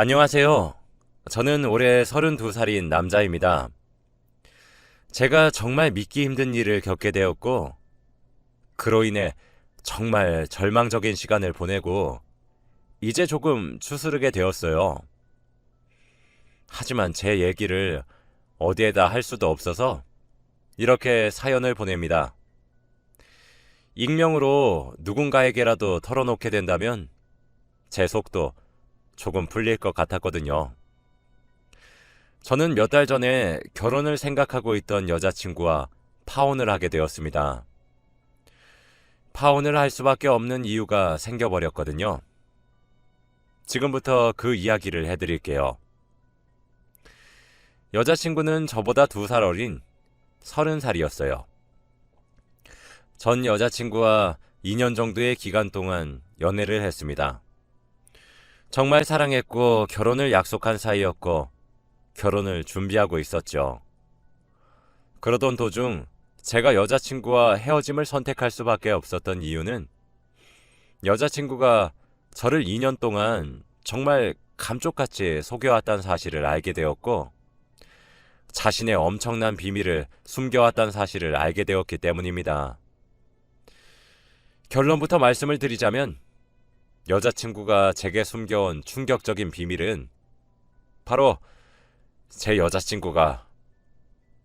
안녕하세요. 저는 올해 32살인 남자입니다. 제가 정말 믿기 힘든 일을 겪게 되었고, 그로 인해 정말 절망적인 시간을 보내고, 이제 조금 추스르게 되었어요. 하지만 제 얘기를 어디에다 할 수도 없어서 이렇게 사연을 보냅니다. 익명으로 누군가에게라도 털어놓게 된다면 제 속도 조금 풀릴 것 같았거든요. 저는 몇 달 전에 결혼을 생각하고 있던 여자친구와 파혼을 하게 되었습니다. 파혼을 할 수밖에 없는 이유가 생겨버렸거든요. 지금부터 그 이야기를 해드릴게요. 여자친구는 저보다 2살 어린 30살이었어요. 전 여자친구와 2년 정도의 기간 동안 연애를 했습니다. 정말 사랑했고 결혼을 약속한 사이였고 결혼을 준비하고 있었죠. 그러던 도중 제가 여자친구와 헤어짐을 선택할 수밖에 없었던 이유는 여자친구가 저를 2년 동안 정말 감쪽같이 속여왔다는 사실을 알게 되었고 자신의 엄청난 비밀을 숨겨왔다는 사실을 알게 되었기 때문입니다. 결론부터 말씀을 드리자면 여자친구가 제게 숨겨온 충격적인 비밀은 바로 제 여자친구가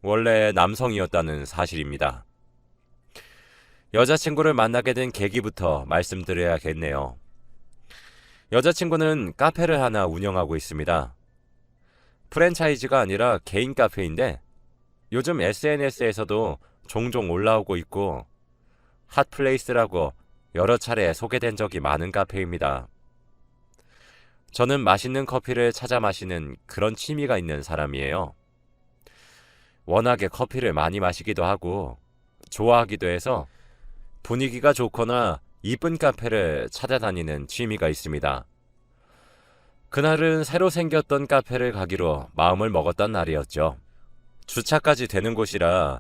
원래 남성이었다는 사실입니다. 여자친구를 만나게 된 계기부터 말씀드려야겠네요. 여자친구는 카페를 하나 운영하고 있습니다. 프랜차이즈가 아니라 개인 카페인데 요즘 SNS에서도 종종 올라오고 있고 핫플레이스라고 여러 차례 소개된 적이 많은 카페입니다. 저는 맛있는 커피를 찾아 마시는 그런 취미가 있는 사람이에요. 워낙에 커피를 많이 마시기도 하고 좋아하기도 해서 분위기가 좋거나 이쁜 카페를 찾아다니는 취미가 있습니다. 그날은 새로 생겼던 카페를 가기로 마음을 먹었던 날이었죠. 주차까지 되는 곳이라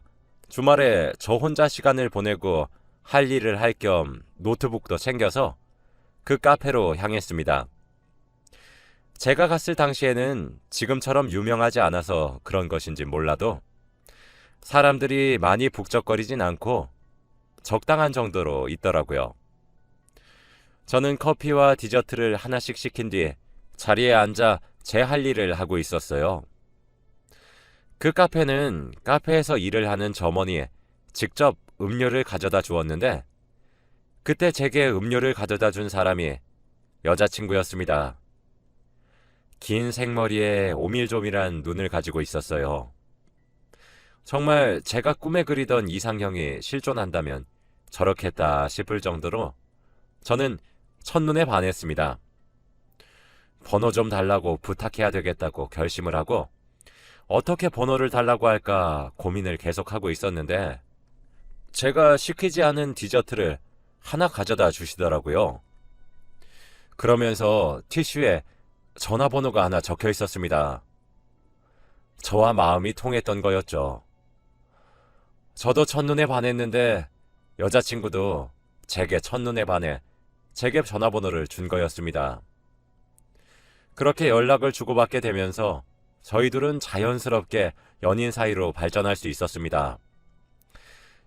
주말에 저 혼자 시간을 보내고 할 일을 할 겸 노트북도 챙겨서 그 카페로 향했습니다. 제가 갔을 당시에는 지금처럼 유명하지 않아서 그런 것인지 몰라도 사람들이 많이 북적거리진 않고 적당한 정도로 있더라고요. 저는 커피와 디저트를 하나씩 시킨 뒤 자리에 앉아 제 할 일을 하고 있었어요. 그 카페는 카페에서 일을 하는 점원이 직접 음료를 가져다 주었는데 그때 제게 음료를 가져다 준 사람이 여자친구였습니다. 긴 생머리에 오밀조밀한 눈을 가지고 있었어요. 정말 제가 꿈에 그리던 이상형이 실존한다면 저렇겠다 싶을 정도로 저는 첫눈에 반했습니다. 번호 좀 달라고 부탁해야 되겠다고 결심을 하고 어떻게 번호를 달라고 할까 고민을 계속하고 있었는데 제가 시키지 않은 디저트를 하나 가져다 주시더라고요. 그러면서 티슈에 전화번호가 하나 적혀 있었습니다. 저와 마음이 통했던 거였죠. 저도 첫눈에 반했는데 여자친구도 제게 첫눈에 반해 제게 전화번호를 준 거였습니다. 그렇게 연락을 주고받게 되면서 저희 둘은 자연스럽게 연인 사이로 발전할 수 있었습니다.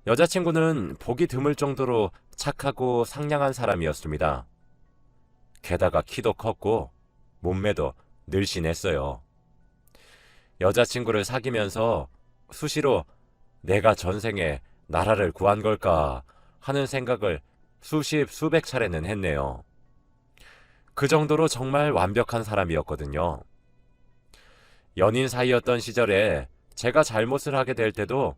여자친구는 보기 드물 정도로 착하고 상냥한 사람이었습니다. 게다가 키도 컸고 몸매도 늘씬했어요. 여자친구를 사귀면서 수시로 내가 전생에 나라를 구한 걸까 하는 생각을 수십 수백 차례는 했네요. 그 정도로 정말 완벽한 사람이었거든요. 연인 사이였던 시절에 제가 잘못을 하게 될 때도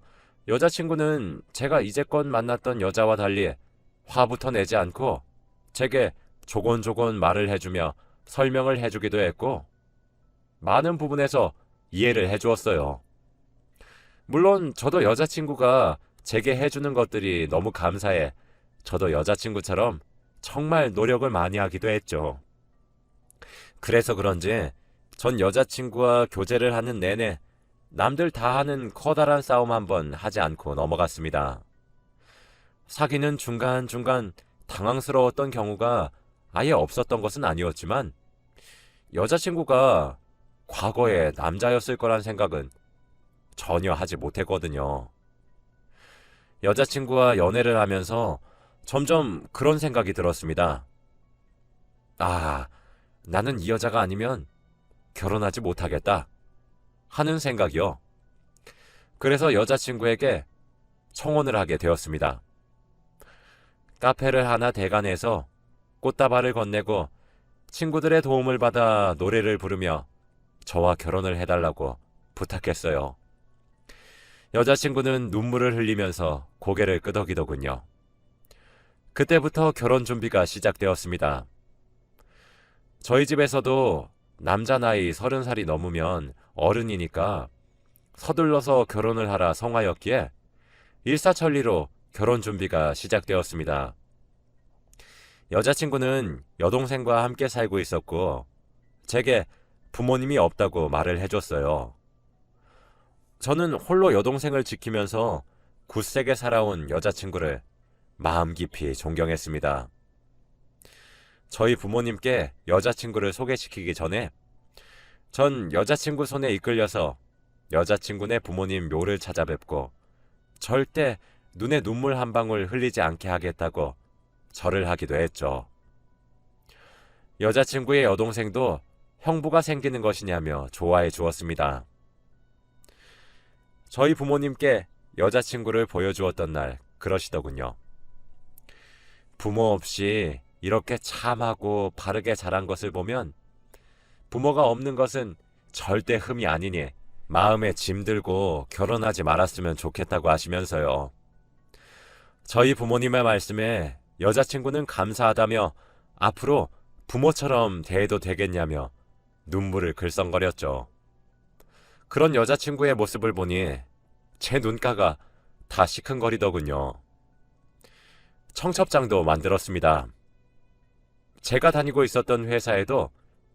여자친구는 제가 이제껏 만났던 여자와 달리 화부터 내지 않고 제게 조곤조곤 말을 해주며 설명을 해주기도 했고 많은 부분에서 이해를 해주었어요. 물론 저도 여자친구가 제게 해주는 것들이 너무 감사해 저도 여자친구처럼 정말 노력을 많이 하기도 했죠. 그래서 그런지 전 여자친구와 교제를 하는 내내 남들 다 하는 커다란 싸움 한번 하지 않고 넘어갔습니다. 사귀는 중간중간 당황스러웠던 경우가 아예 없었던 것은 아니었지만 여자친구가 과거에 남자였을 거란 생각은 전혀 하지 못했거든요. 여자친구와 연애를 하면서 점점 그런 생각이 들었습니다. 아, 나는 이 여자가 아니면 결혼하지 못하겠다 하는 생각이요. 그래서 여자친구에게 청혼을 하게 되었습니다. 카페를 하나 대관해서 꽃다발을 건네고 친구들의 도움을 받아 노래를 부르며 저와 결혼을 해달라고 부탁했어요. 여자친구는 눈물을 흘리면서 고개를 끄덕이더군요. 그때부터 결혼 준비가 시작되었습니다. 저희 집에서도 남자 나이 30살이 넘으면 어른이니까 서둘러서 결혼을 하라 성하였기에 일사천리로 결혼 준비가 시작되었습니다. 여자친구는 여동생과 함께 살고 있었고 제게 부모님이 없다고 말을 해줬어요. 저는 홀로 여동생을 지키면서 굳세게 살아온 여자친구를 마음 깊이 존경했습니다. 저희 부모님께 여자친구를 소개시키기 전에 전 여자친구 손에 이끌려서 여자친구네 부모님 묘를 찾아뵙고 절대 눈에 눈물 한 방울 흘리지 않게 하겠다고 절을 하기도 했죠. 여자친구의 여동생도 형부가 생기는 것이냐며 좋아해 주었습니다. 저희 부모님께 여자친구를 보여주었던 날 그러시더군요. 부모 없이 이렇게 참하고 바르게 자란 것을 보면 부모가 없는 것은 절대 흠이 아니니 마음에 짐 들고 결혼하지 말았으면 좋겠다고 하시면서요. 저희 부모님의 말씀에 여자친구는 감사하다며 앞으로 부모처럼 대해도 되겠냐며 눈물을 글썽거렸죠. 그런 여자친구의 모습을 보니 제 눈가가 다 시큰거리더군요. 청첩장도 만들었습니다. 제가 다니고 있었던 회사에도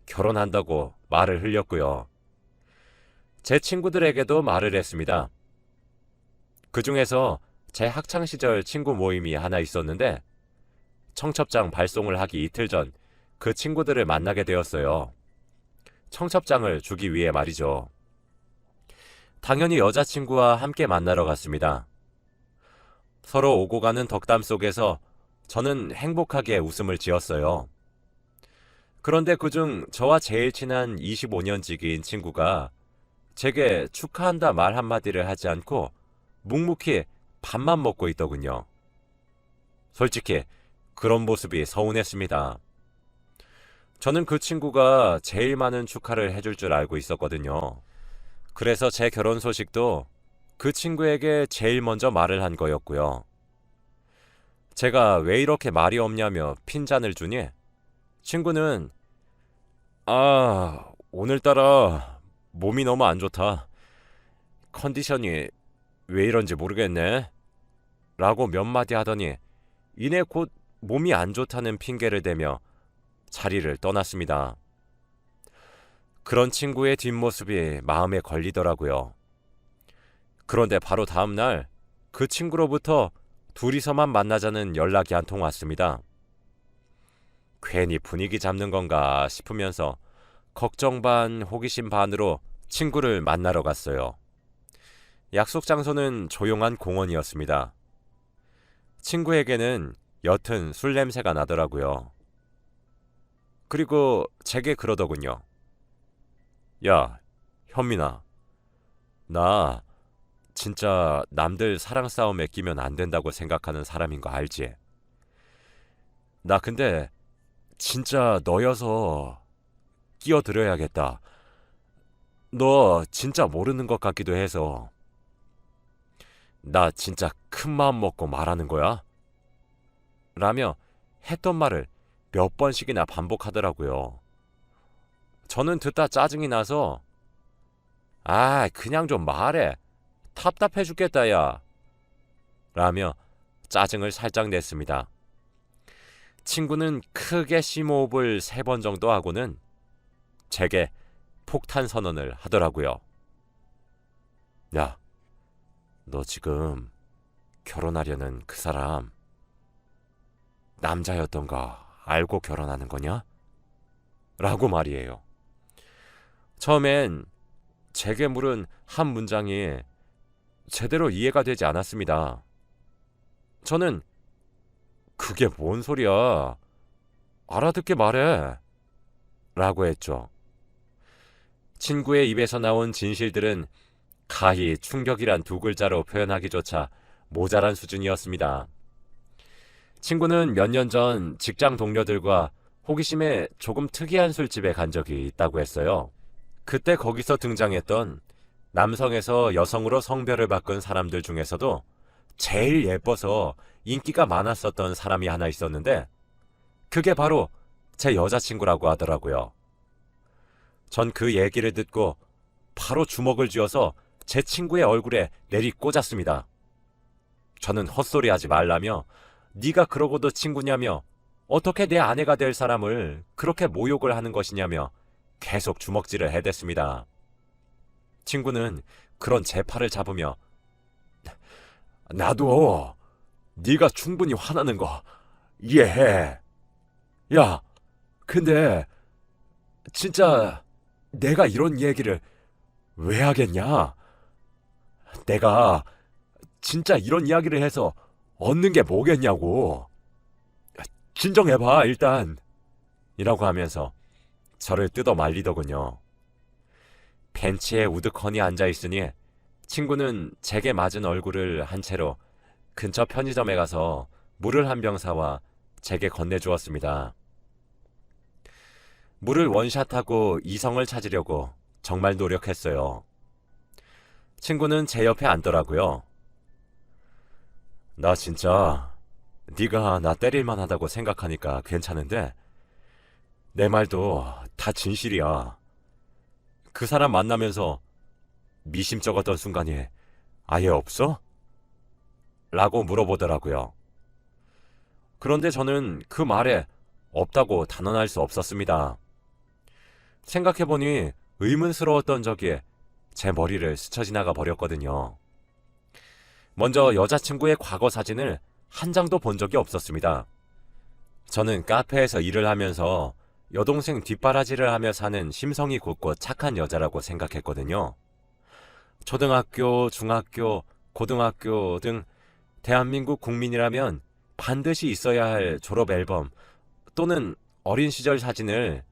결혼한다고 말을 흘렸고요. 제 친구들에게도 말을 했습니다. 그 중에서 제 학창시절 친구 모임이 하나 있었는데 청첩장 발송을 하기 이틀 전 그 친구들을 만나게 되었어요. 청첩장을 주기 위해 말이죠. 당연히 여자친구와 함께 만나러 갔습니다. 서로 오고 가는 덕담 속에서 저는 행복하게 웃음을 지었어요. 그런데 그중 저와 제일 친한 25년 지기인 친구가 제게 축하한다 말 한마디를 하지 않고 묵묵히 밥만 먹고 있더군요. 솔직히 그런 모습이 서운했습니다. 저는 그 친구가 제일 많은 축하를 해줄 줄 알고 있었거든요. 그래서 제 결혼 소식도 그 친구에게 제일 먼저 말을 한 거였고요. 제가 왜 이렇게 말이 없냐며 핀잔을 주니 친구는 오늘따라 몸이 너무 안 좋다. 컨디션이 왜 이런지 모르겠네. 라고 몇 마디 하더니 이내 곧 몸이 안 좋다는 핑계를 대며 자리를 떠났습니다. 그런 친구의 뒷모습이 마음에 걸리더라고요. 그런데 바로 다음 날 그 친구로부터 둘이서만 만나자는 연락이 한 통 왔습니다. 괜히 분위기 잡는 건가 싶으면서 걱정 반 호기심 반으로 친구를 만나러 갔어요. 약속 장소는 조용한 공원이었습니다. 친구에게는 옅은 술 냄새가 나더라고요. 그리고 제게 그러더군요. 야, 현민아. 나 진짜 남들 사랑 싸움에 끼면 안 된다고 생각하는 사람인 거 알지? 나 근데 진짜 너여서 끼어들어야겠다. 너 진짜 모르는 것 같기도 해서. 나 진짜 큰 마음 먹고 말하는 거야? 라며 했던 말을 몇 번씩이나 반복하더라고요. 저는 듣다 짜증이 나서 그냥 좀 말해. 답답해 죽겠다 야. 라며 짜증을 살짝 냈습니다. 친구는 크게 심호흡을 3번 정도 하고는 제게 폭탄 선언을 하더라고요. 야, 너 지금 결혼하려는 그 사람 남자였던 거 알고 결혼하는 거냐? 라고 말이에요. 처음엔 제게 물은 한 문장이 제대로 이해가 되지 않았습니다. 저는 그게 뭔 소리야? 알아듣게 말해. 라고 했죠. 친구의 입에서 나온 진실들은 가히 충격이란 두 글자로 표현하기조차 모자란 수준이었습니다. 친구는 몇 년 전 직장 동료들과 호기심에 조금 특이한 술집에 간 적이 있다고 했어요. 그때 거기서 등장했던 남성에서 여성으로 성별을 바꾼 사람들 중에서도 제일 예뻐서 인기가 많았었던 사람이 하나 있었는데 그게 바로 제 여자친구라고 하더라고요. 전 그 얘기를 듣고 바로 주먹을 쥐어서 제 친구의 얼굴에 내리꽂았습니다. 저는 헛소리하지 말라며 네가 그러고도 친구냐며 어떻게 내 아내가 될 사람을 그렇게 모욕을 하는 것이냐며 계속 주먹질을 해댔습니다. 친구는 그런 제 팔을 잡으며 나도 네가 충분히 화나는 거 이해해. 야, 근데 진짜 내가 이런 얘기를 왜 하겠냐? 내가 진짜 이런 이야기를 해서 얻는 게 뭐겠냐고. 진정해봐 일단. 이라고 하면서 저를 뜯어 말리더군요. 벤치에 우두커니 앉아있으니 친구는 제게 맞은 얼굴을 한 채로 근처 편의점에 가서 물을 한 병 사와 제게 건네주었습니다. 물을 원샷하고 이성을 찾으려고 정말 노력했어요. 친구는 제 옆에 앉더라고요. 나 진짜 네가 나 때릴만 하다고 생각하니까 괜찮은데 내 말도 다 진실이야. 그 사람 만나면서 미심쩍었던 순간이 아예 없어? 라고 물어보더라고요. 그런데 저는 그 말에 없다고 단언할 수 없었습니다. 생각해보니 의문스러웠던 적이 제 머리를 스쳐 지나가 버렸거든요. 먼저 여자친구의 과거 사진을 한 장도 본 적이 없었습니다. 저는 카페에서 일을 하면서 여동생 뒷바라지를 하며 사는 심성이 곱고 착한 여자라고 생각했거든요. 초등학교, 중학교, 고등학교 등 대한민국 국민이라면 반드시 있어야 할 졸업 앨범 또는 어린 시절 사진을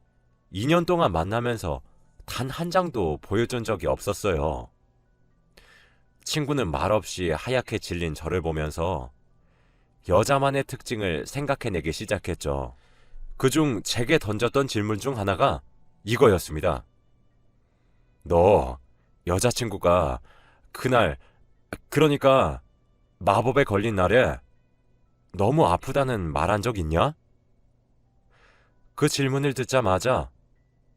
2년 동안 만나면서 단 한 장도 보여준 적이 없었어요. 친구는 말없이 하얗게 질린 저를 보면서 여자만의 특징을 생각해내기 시작했죠. 그중 제게 던졌던 질문 중 하나가 이거였습니다. 너 여자친구가 그날, 그러니까 마법에 걸린 날에 너무 아프다는 말 한 적 있냐? 그 질문을 듣자마자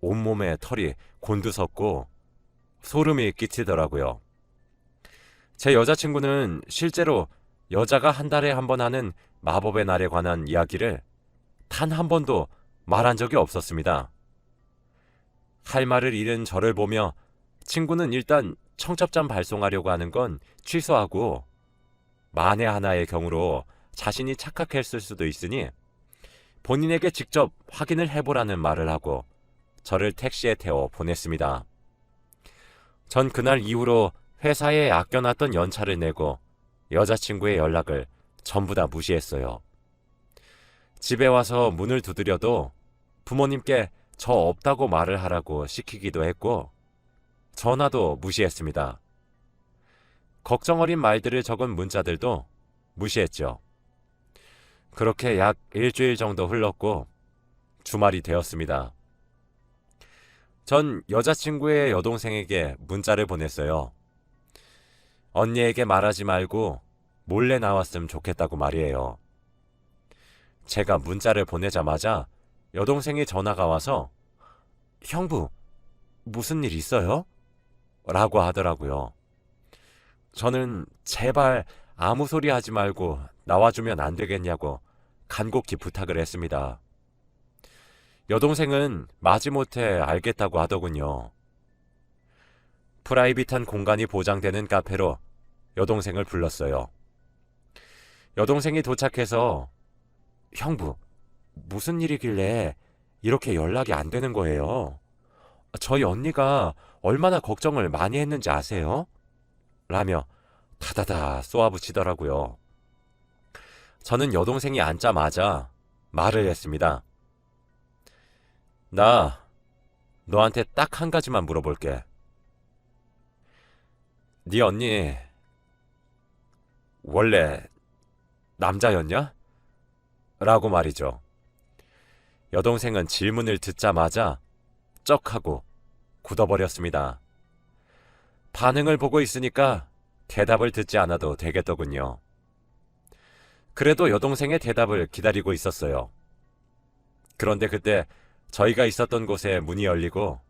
온몸에 털이 곤두섰고 소름이 끼치더라고요. 제 여자친구는 실제로 여자가 한 달에 한 번 하는 마법의 날에 관한 이야기를 단 한 번도 말한 적이 없었습니다. 할 말을 잃은 저를 보며 친구는 일단 청첩장 발송하려고 하는 건 취소하고 만에 하나의 경우로 자신이 착각했을 수도 있으니 본인에게 직접 확인을 해보라는 말을 하고 저를 택시에 태워 보냈습니다. 전 그날 이후로 회사에 아껴놨던 연차를 내고 여자친구의 연락을 전부 다 무시했어요. 집에 와서 문을 두드려도 부모님께 저 없다고 말을 하라고 시키기도 했고 전화도 무시했습니다. 걱정 어린 말들을 적은 문자들도 무시했죠. 그렇게 약 일주일 정도 흘렀고 주말이 되었습니다. 전 여자친구의 여동생에게 문자를 보냈어요. 언니에게 말하지 말고 몰래 나왔으면 좋겠다고 말이에요. 제가 문자를 보내자마자 여동생의 전화가 와서 형부, 무슨 일 있어요? 라고 하더라고요. 저는 제발 아무 소리 하지 말고 나와주면 안 되겠냐고 간곡히 부탁을 했습니다. 여동생은 마지못해 알겠다고 하더군요. 프라이빗한 공간이 보장되는 카페로 여동생을 불렀어요. 여동생이 도착해서 형부, 무슨 일이길래 이렇게 연락이 안 되는 거예요? 저희 언니가 얼마나 걱정을 많이 했는지 아세요? 라며 다다다 쏘아붙이더라고요. 저는 여동생이 앉자마자 말을 했습니다. 나 너한테 딱 한 가지만 물어볼게. 네 언니 원래 남자였냐? 라고 말이죠. 여동생은 질문을 듣자마자 쩍하고 굳어버렸습니다. 반응을 보고 있으니까 대답을 듣지 않아도 되겠더군요. 그래도 여동생의 대답을 기다리고 있었어요. 그런데 그때 저희가 있었던 곳에 문이 열리고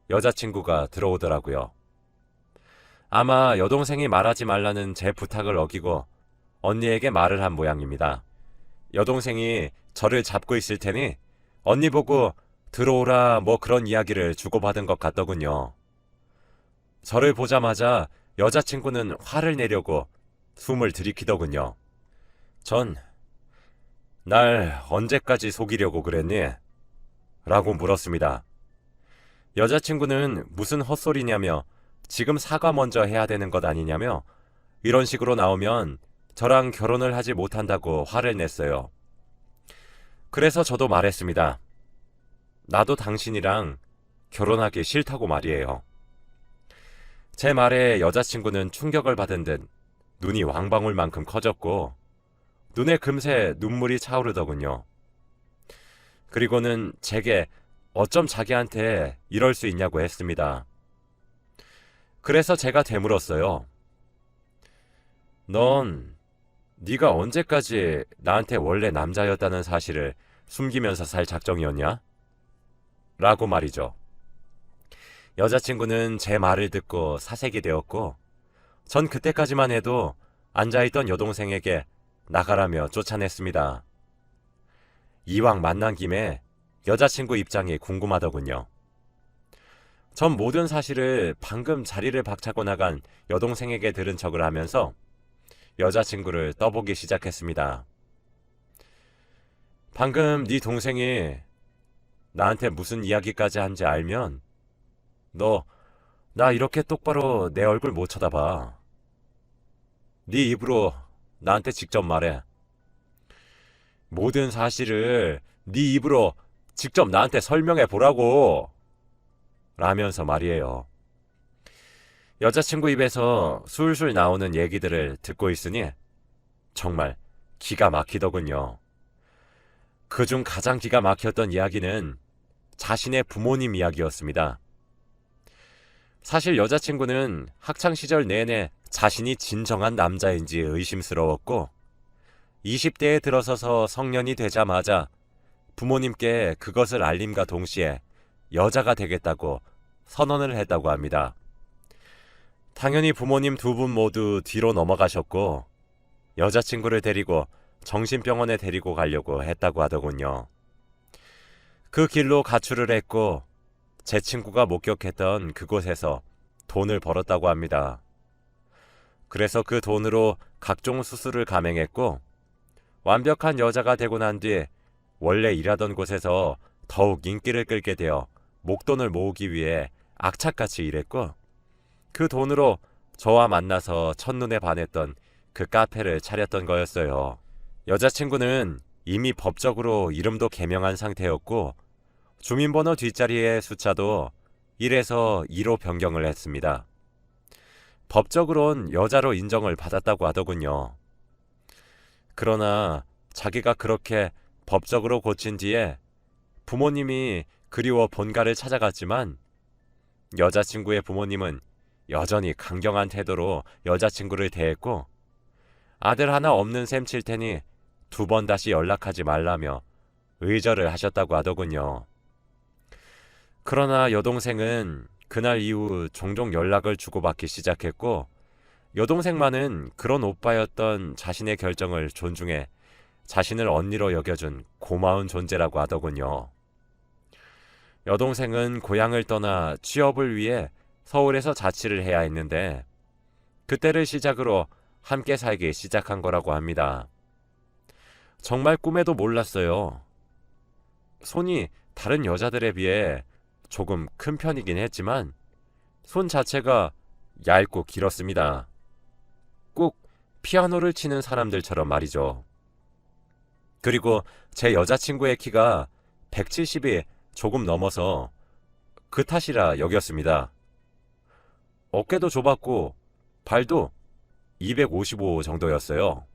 여자친구가 들어오더라고요. 아마 여동생이 말하지 말라는 제 부탁을 어기고 언니에게 말을 한 모양입니다. 여동생이 저를 잡고 있을 테니 언니 보고 들어오라 뭐 그런 이야기를 주고받은 것 같더군요. 저를 보자마자 여자친구는 화를 내려고 숨을 들이키더군요. 전 날 언제까지 속이려고 그랬니? 라고 물었습니다. 여자친구는 무슨 헛소리냐며 지금 사과 먼저 해야 되는 것 아니냐며 이런 식으로 나오면 저랑 결혼을 하지 못한다고 화를 냈어요. 그래서 저도 말했습니다. 나도 당신이랑 결혼하기 싫다고 말이에요. 제 말에 여자친구는 충격을 받은 듯 눈이 왕방울만큼 커졌고 눈에 금세 눈물이 차오르더군요. 그리고는 제게 어쩜 자기한테 이럴 수 있냐고 했습니다. 그래서 제가 되물었어요. 넌 네가 언제까지 나한테 원래 남자였다는 사실을 숨기면서 살 작정이었냐? 라고 말이죠. 여자친구는 제 말을 듣고 사색이 되었고 전 그때까지만 해도 앉아있던 여동생에게 나가라며 쫓아냈습니다. 이왕 만난 김에 여자친구 입장이 궁금하더군요. 전 모든 사실을 방금 자리를 박차고 나간 여동생에게 들은 척을 하면서 여자친구를 떠보기 시작했습니다. 방금 네 동생이 나한테 무슨 이야기까지 한지 알면 너 나 이렇게 똑바로 내 얼굴 못 쳐다봐. 네 입으로 나한테 직접 말해. 모든 사실을 네 입으로 직접 나한테 설명해 보라고. 라면서 말이에요. 여자친구 입에서 술술 나오는 얘기들을 듣고 있으니 정말 기가 막히더군요. 그중 가장 기가 막혔던 이야기는 자신의 부모님 이야기였습니다. 사실 여자친구는 학창시절 내내 자신이 진정한 남자인지 의심스러웠고 20대에 들어서서 성년이 되자마자 부모님께 그것을 알림과 동시에 여자가 되겠다고 선언을 했다고 합니다. 당연히 부모님 두 분 모두 뒤로 넘어가셨고 여자친구를 데리고 정신병원에 데리고 가려고 했다고 하더군요. 그 길로 가출을 했고 제 친구가 목격했던 그곳에서 돈을 벌었다고 합니다. 그래서 그 돈으로 각종 수술을 감행했고 완벽한 여자가 되고 난 뒤 원래 일하던 곳에서 더욱 인기를 끌게 되어 목돈을 모으기 위해 악착같이 일했고 그 돈으로 저와 만나서 첫눈에 반했던 그 카페를 차렸던 거였어요. 여자친구는 이미 법적으로 이름도 개명한 상태였고 주민번호 뒷자리의 숫자도 1에서 2로 변경을 했습니다. 법적으론 여자로 인정을 받았다고 하더군요. 그러나 자기가 그렇게 법적으로 고친 뒤에 부모님이 그리워 본가를 찾아갔지만 여자친구의 부모님은 여전히 강경한 태도로 여자친구를 대했고 아들 하나 없는 셈 칠 테니 2번 다시 연락하지 말라며 의절을 하셨다고 하더군요. 그러나 여동생은 그날 이후 종종 연락을 주고받기 시작했고 여동생만은 그런 오빠였던 자신의 결정을 존중해 자신을 언니로 여겨준 고마운 존재라고 하더군요. 여동생은 고향을 떠나 취업을 위해 서울에서 자취를 해야 했는데 그때를 시작으로 함께 살기 시작한 거라고 합니다. 정말 꿈에도 몰랐어요. 손이 다른 여자들에 비해 조금 큰 편이긴 했지만 손 자체가 얇고 길었습니다. 꼭 피아노를 치는 사람들처럼 말이죠. 그리고 제 여자친구의 키가 170이 조금 넘어서 그 탓이라 여겼습니다. 어깨도 좁았고 발도 255 정도였어요.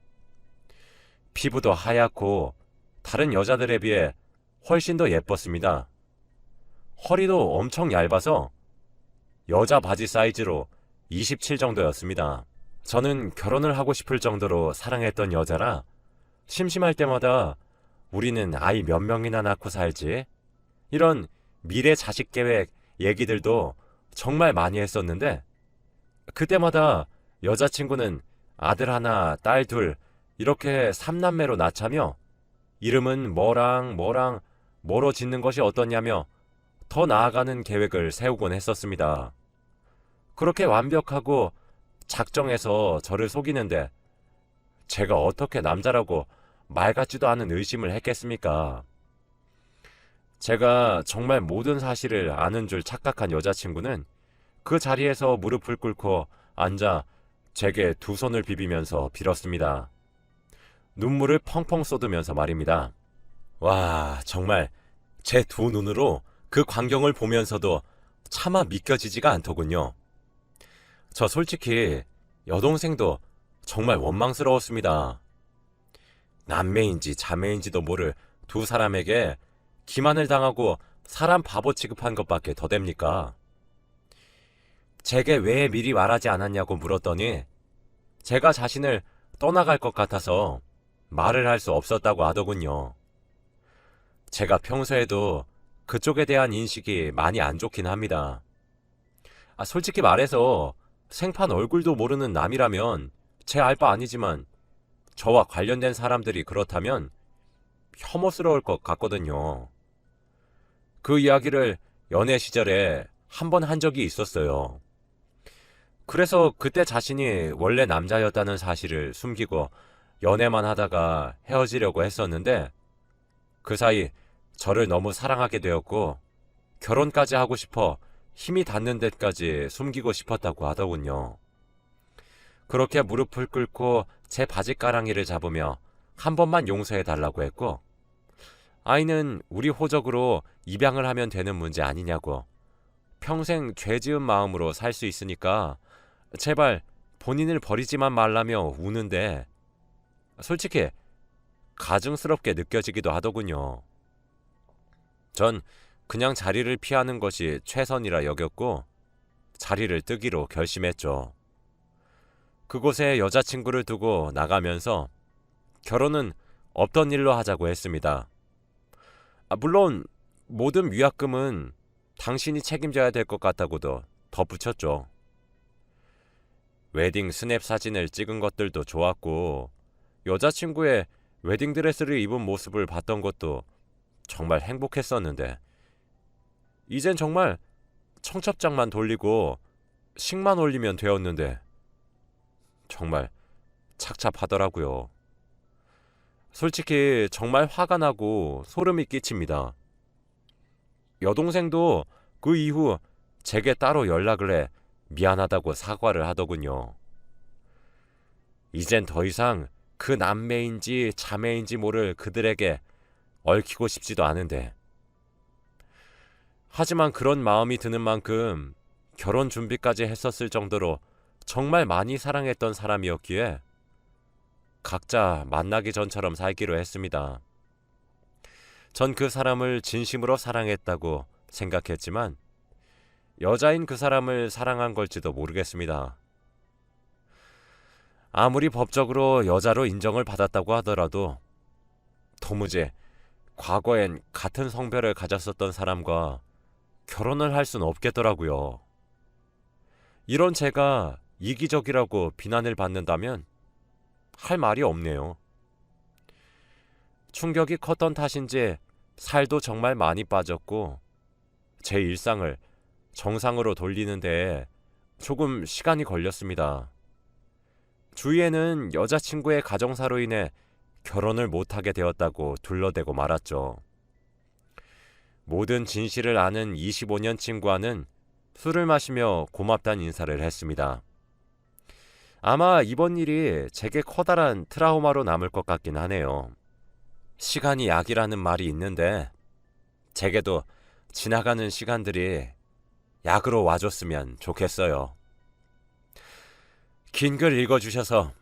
피부도 하얗고 다른 여자들에 비해 훨씬 더 예뻤습니다. 허리도 엄청 얇아서 여자 바지 사이즈로 27 정도였습니다. 저는 결혼을 하고 싶을 정도로 사랑했던 여자라 심심할 때마다 우리는 아이 몇 명이나 낳고 살지? 이런 미래 자식 계획 얘기들도 정말 많이 했었는데 그때마다 여자친구는 아들 하나, 딸 둘 이렇게 3남매로 낳자며 이름은 뭐랑 뭐로 짓는 것이 어떠냐며 더 나아가는 계획을 세우곤 했었습니다. 그렇게 완벽하고 작정해서 저를 속이는데 제가 어떻게 남자라고 말 같지도 않은 의심을 했겠습니까? 제가 정말 모든 사실을 아는 줄 착각한 여자친구는 그 자리에서 무릎을 꿇고 앉아 제게 두 손을 비비면서 빌었습니다. 눈물을 펑펑 쏟으면서 말입니다. 와, 정말 제 두 눈으로 그 광경을 보면서도 차마 믿겨지지가 않더군요. 저 솔직히 여동생도 정말 원망스러웠습니다. 남매인지 자매인지도 모를 두 사람에게 기만을 당하고 사람 바보 취급한 것밖에 더 됩니까? 제게 왜 미리 말하지 않았냐고 물었더니 제가 자신을 떠나갈 것 같아서 말을 할 수 없었다고 하더군요. 제가 평소에도 그쪽에 대한 인식이 많이 안 좋긴 합니다. 솔직히 말해서 생판 얼굴도 모르는 남이라면 제 알 바 아니지만 저와 관련된 사람들이 그렇다면 혐오스러울 것 같거든요. 그 이야기를 연애 시절에 한 번 한 적이 있었어요. 그래서 그때 자신이 원래 남자였다는 사실을 숨기고 연애만 하다가 헤어지려고 했었는데 그 사이 저를 너무 사랑하게 되었고 결혼까지 하고 싶어 힘이 닿는 데까지 숨기고 싶었다고 하더군요. 그렇게 무릎을 꿇고 제 바지가랑이를 잡으며 한 번만 용서해 달라고 했고 아이는 우리 호적으로 입양을 하면 되는 문제 아니냐고 평생 죄 지은 마음으로 살 수 있으니까 제발 본인을 버리지만 말라며 우는데 솔직히 가증스럽게 느껴지기도 하더군요. 전 그냥 자리를 피하는 것이 최선이라 여겼고 자리를 뜨기로 결심했죠. 그곳에 여자친구를 두고 나가면서 결혼은 없던 일로 하자고 했습니다. 물론 모든 위약금은 당신이 책임져야 될 것 같다고도 덧붙였죠. 웨딩 스냅 사진을 찍은 것들도 좋았고 여자친구의 웨딩드레스를 입은 모습을 봤던 것도 정말 행복했었는데 이젠 정말 청첩장만 돌리고 식만 올리면 되었는데 정말 착잡하더라고요. 솔직히 정말 화가 나고 소름이 끼칩니다. 여동생도 그 이후 제게 따로 연락을 해 미안하다고 사과를 하더군요. 이젠 더 이상 그 남매인지 자매인지 모를 그들에게 얽히고 싶지도 않은데 하지만 그런 마음이 드는 만큼 결혼 준비까지 했었을 정도로 정말 많이 사랑했던 사람이었기에 각자 만나기 전처럼 살기로 했습니다. 전 그 사람을 진심으로 사랑했다고 생각했지만 여자인 그 사람을 사랑한 걸지도 모르겠습니다. 아무리 법적으로 여자로 인정을 받았다고 하더라도 도무지 과거엔 같은 성별을 가졌었던 사람과 결혼을 할 수는 없겠더라고요. 이런 제가 이기적이라고 비난을 받는다면 할 말이 없네요. 충격이 컸던 탓인지 살도 정말 많이 빠졌고 제 일상을 정상으로 돌리는 데에 조금 시간이 걸렸습니다. 주위에는 여자친구의 가정사로 인해 결혼을 못하게 되었다고 둘러대고 말았죠. 모든 진실을 아는 25년 친구와는 술을 마시며 고맙다는 인사를 했습니다. 아마 이번 일이 제게 커다란 트라우마로 남을 것 같긴 하네요. 시간이 약이라는 말이 있는데 제게도 지나가는 시간들이 약으로 와줬으면 좋겠어요. 긴 글 읽어주셔서